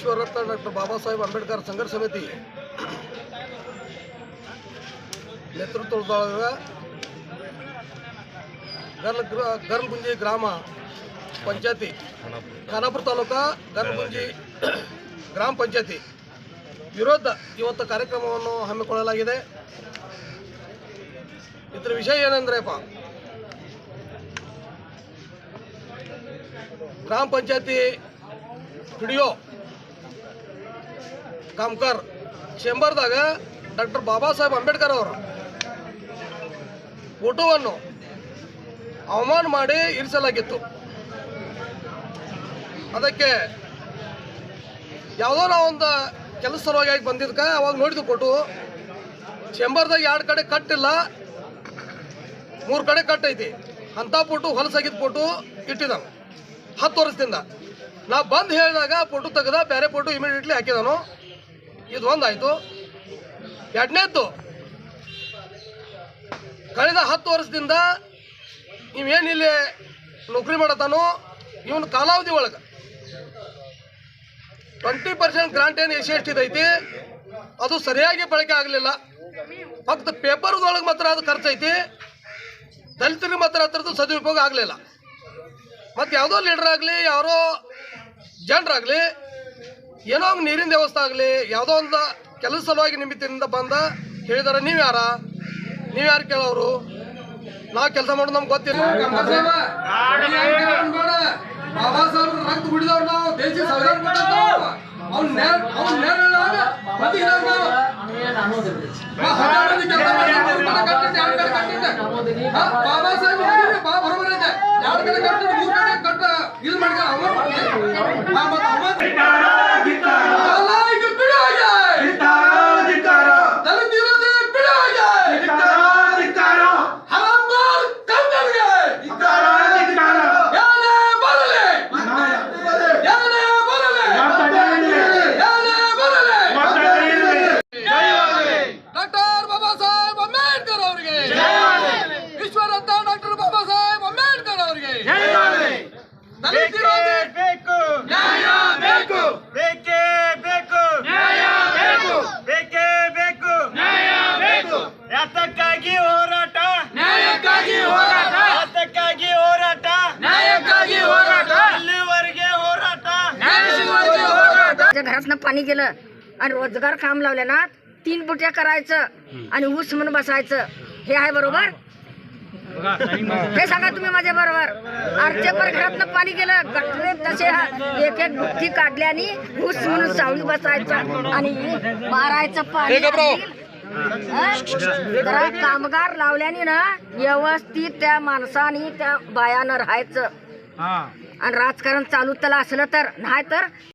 ವಿಶ್ವರತ್ನ doctor Babasaheb Ambedkar ಸಂಘರ್ಷ ಸಮಿತಿ ನೇತೃತ್ವದೊಳಗ ಗರ್ಲಗುಂಜಿ ಗ್ರಾಮ ಪಂಚಾಯತಿ ಖಾನಾಪುರ ತಾಲೂಕಾ ಗರ್ಲಗುಂಜಿ ಗ್ರಾಮ ಪಂಚಾಯತಿ ವಿರೋಧ ಇವತ್ತು ಕಾರ್ಯಕ್ರಮವನ್ನು ಹಮ್ಮಿಕೊಳ್ಳಲಾಗಿದೆ. ಇದರ ವಿಷಯ ಏನಂದ್ರೆಪ್ಪ, ಗ್ರಾಮ ಪಂಚಾಯತಿ ಪಿಡಿಒ ಕಾಮಕರ್ ಚೇಂಬರ್ದಾಗ ಡಾಕ್ಟರ್ ಬಾಬಾ ಸಾಹೇಬ್ ಅಂಬೇಡ್ಕರ್ ಅವರು ಫೋಟೋವನ್ನು ಅವಮಾನ ಮಾಡಿ ಇರಿಸಲಾಗಿತ್ತು. ಅದಕ್ಕೆ ಯಾವುದೋ ನಾವೊಂದು ಕೆಲಸ ಸಲುವಾಗಿ ಬಂದಿದ್ಕ ಅವಾಗ ನೋಡಿದ್ವಿ ಫೋಟೋ. ಚೇಂಬರ್ದಾಗ 2 ಕಡೆ ಕಟ್ಟಿಲ್ಲ, 3 ಕಡೆ ಕಟ್ಟೈತಿ. ಅಂಥ ಫೋಟೋ ಹೊಲಸಾಗಿದ್ದ ಫೋಟೋ ಇಟ್ಟಿದ್ದ 10 ವರ್ಷದಿಂದ. ನಾ ಬಂದು ಹೇಳಿದಾಗ ಫೋಟೋ ತೆಗೆದ, ಬೇರೆ ಫೋಟೋ ಇಮಿಡಿಯೇಟ್ಲಿ ಹಾಕಿದನು. ಇದು ಒಂದಾಯಿತು. ಎರಡನೇದ್ದು, ಕಳೆದ 10 ವರ್ಷದಿಂದ ಇವೇನಿಲ್ಲಿ ನೌಕರಿ ಮಾಡತಾನೋ ಇವನು ಕಾಲಾವಧಿ ಒಳಗೆ 20% ಗ್ರಾಂಟ್ ಏನು SC/ST ಐತಿ, ಅದು ಸರಿಯಾಗಿ ಬಳಕೆ ಆಗಲಿಲ್ಲ. ಫಕ್ತ ಪೇಪರ್ದೊಳಗೆ ಮಾತ್ರ ಅದು ಖರ್ಚೈತಿ, ದಲಿತರಿಗೆ ಮಾತ್ರ ಅದರದ್ದು ಸದುಪಯೋಗ ಆಗಲಿಲ್ಲ. ಮತ್ತು ಯಾವುದೋ ಲೀಡರ್ ಆಗಲಿ, ಯಾರೋ ಜನರಾಗಲಿ, ಏನೋ ಒಂದು ನೀರಿನ ವ್ಯವಸ್ಥೆ ಆಗಲಿ, ಯಾವುದೋ ಒಂದು ಕೆಲಸ ಸಲುವಾಗಿ ನಿಮಿತ್ತಿನಿಂದ ಬಂದ ಹೇಳಿದಾರೆ, ನೀವು ಯಾರು ಕೇಳೋರು? ನಾವು ಕೆಲಸ ಮಾಡೋದು ನಮ್ಗೆ ಗೊತ್ತಿಲ್ಲ. ಬಾಬಾ ಸಾಹೇಬ್ ರಕ್ತ ಕುಡಿದವ್ರು ನಾವು, ದೇಶ ಬಾಬಾ ಸಾಹೇಬ್ ಬರೋಬರ ಇದೆ. 2 ಕಡೆ ಕಟ್ಟ, 3 ಕಡೆ ಕಟ್ಟ ಇದು ಮಾಡ್ಕ घरातनं पाणी गेलं आणि रोजगार काम लावल्याना 3 बुट्या करायचं आणि ऊस म्हणून बसायचं, हे आहे बरोबर? हे सांगा तुम्ही माझ्या बरोबर. आरचेपर घरातनं पाणी गेलं, गटरे तसे 1-1 बुट्टी काढल्याने ऊस म्हणून सावळी बसायचं आणि मारायचं पाणी. जरा कामगार लावल्याने ना व्यवस्थित त्या माणसाने त्या बायानं राहायचं आणि राजकारण चालू त्याला असलं तर, नाही तर